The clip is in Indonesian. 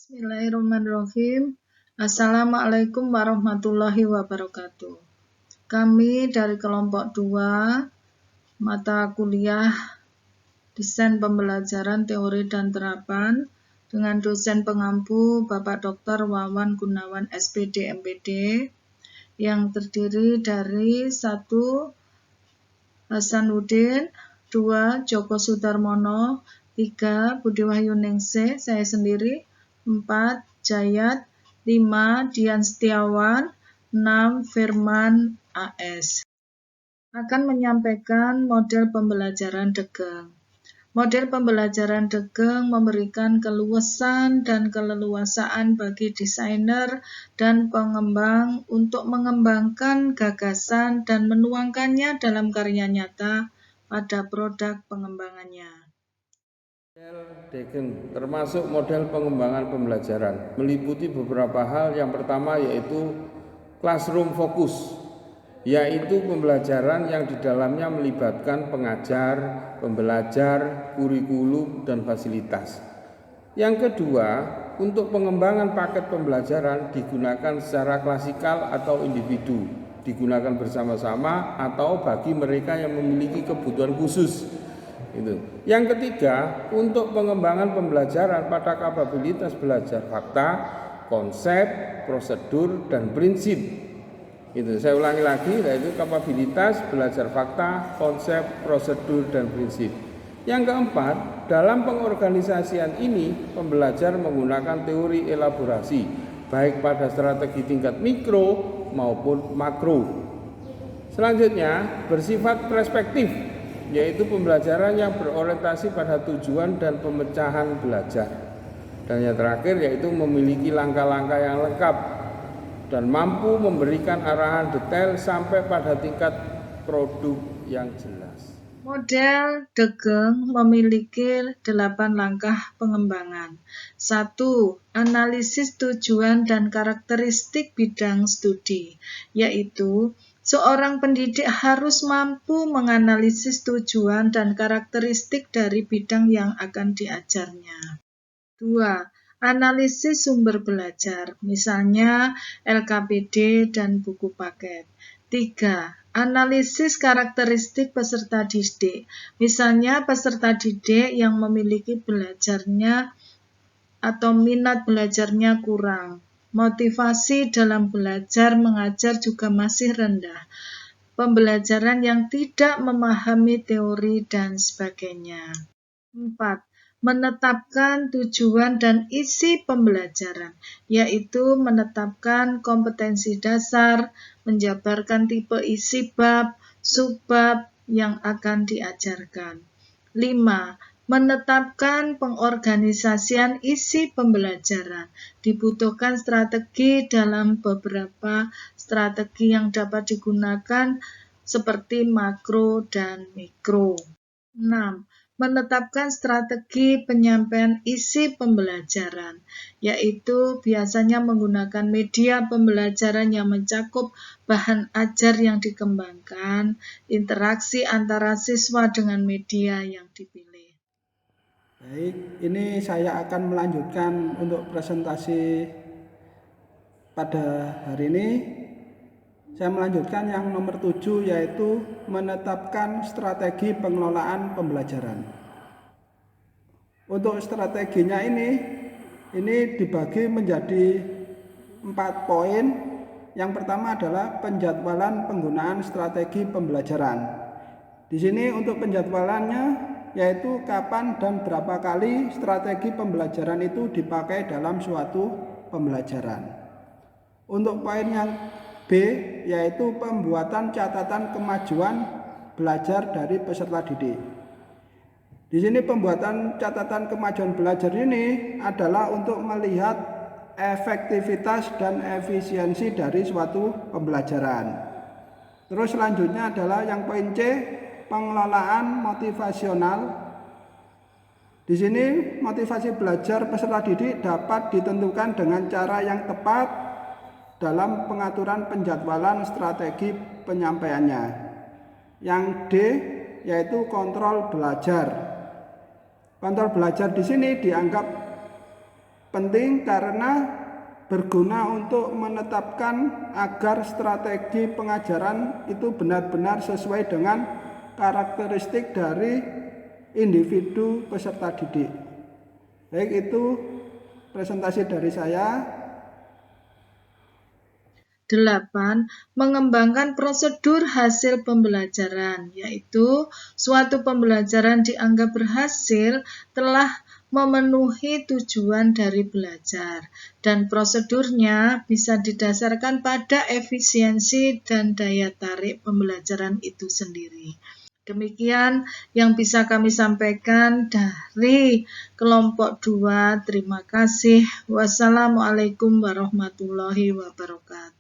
Bismillahirrahmanirrahim. Assalamualaikum warahmatullahi wabarakatuh. Kami dari kelompok 2 mata kuliah Desain Pembelajaran Teori dan Terapan dengan dosen pengampu Bapak Dr. Wawan Gunawan SPD MPD yang terdiri dari 1. Hasanuddin, 2. Joko Sudarmono, 3. Budi Wahyuningsih, saya sendiri, 4. Jayat, 5. Dian Setiawan, 6. Firman AS. Akan menyampaikan model pembelajaran Degeng. Model pembelajaran Degeng memberikan keluasan dan keleluasaan bagi desainer dan pengembang untuk mengembangkan gagasan dan menuangkannya dalam karya nyata pada produk pengembangannya. Model Degeng termasuk model pengembangan pembelajaran meliputi beberapa hal. Yang pertama yaitu classroom focus, yaitu pembelajaran yang di dalamnya melibatkan pengajar, pembelajar, kurikulum, dan fasilitas. Yang kedua, untuk pengembangan paket pembelajaran digunakan secara klasikal atau individu, digunakan bersama-sama atau bagi mereka yang memiliki kebutuhan khusus. Yang ketiga, untuk pengembangan pembelajaran pada kapabilitas belajar fakta, konsep, prosedur, dan prinsip. Saya ulangi lagi, yaitu kapabilitas belajar fakta, konsep, prosedur, dan prinsip. Yang keempat, dalam pengorganisasian ini pembelajar menggunakan teori elaborasi baik pada strategi tingkat mikro maupun makro. Selanjutnya, bersifat perspektif, yaitu pembelajaran yang berorientasi pada tujuan dan pemecahan belajar. Dan yang terakhir yaitu memiliki langkah-langkah yang lengkap dan mampu memberikan arahan detail sampai pada tingkat produk yang jelas. Model Degeng memiliki 8 langkah pengembangan. 1. Analisis tujuan dan karakteristik bidang studi, yaitu seorang pendidik harus mampu menganalisis tujuan dan karakteristik dari bidang yang akan diajarnya. 2. Analisis sumber belajar, misalnya LKPD dan buku paket. 3. Analisis karakteristik peserta didik, misalnya peserta didik yang memiliki belajarnya atau minat belajarnya kurang. Motivasi dalam belajar mengajar juga masih rendah. Pembelajaran yang tidak memahami teori dan sebagainya. 4. Menetapkan tujuan dan isi pembelajaran, yaitu menetapkan kompetensi dasar, menjabarkan tipe isi bab, subbab yang akan diajarkan. 5. Menetapkan pengorganisasian isi pembelajaran. Dibutuhkan strategi dalam beberapa strategi yang dapat digunakan seperti makro dan mikro. 6. Menetapkan strategi penyampaian isi pembelajaran, yaitu biasanya menggunakan media pembelajaran yang mencakup bahan ajar yang dikembangkan, interaksi antara siswa dengan media yang dipilih. Baik, ini saya akan melanjutkan untuk presentasi pada hari ini. Saya melanjutkan yang nomor 7, yaitu menetapkan strategi pengelolaan pembelajaran. Untuk strateginya ini dibagi menjadi 4 poin. Yang pertama adalah penjadwalan penggunaan strategi pembelajaran. Di sini untuk penjadwalannya yaitu kapan dan berapa kali strategi pembelajaran itu dipakai dalam suatu pembelajaran. Untuk poin yang B, yaitu pembuatan catatan kemajuan belajar dari peserta didik. Di sini pembuatan catatan kemajuan belajar ini adalah untuk melihat efektivitas dan efisiensi dari suatu pembelajaran. Terus selanjutnya adalah yang poin C, pengelolaan motivasional. Di sini motivasi belajar peserta didik dapat ditentukan dengan cara yang tepat dalam pengaturan penjadwalan strategi penyampaiannya. Yang D yaitu kontrol belajar. Kontrol belajar di sini dianggap penting karena berguna untuk menetapkan agar strategi pengajaran itu benar-benar sesuai dengan karakteristik dari individu peserta didik. Baik, itu presentasi dari saya. 8. Mengembangkan prosedur hasil pembelajaran, yaitu suatu pembelajaran dianggap berhasil telah memenuhi tujuan dari belajar, dan prosedurnya bisa didasarkan pada efisiensi dan daya tarik pembelajaran itu sendiri. Demikian yang bisa kami sampaikan dari kelompok 2. Terima kasih. Wassalamualaikum warahmatullahi wabarakatuh.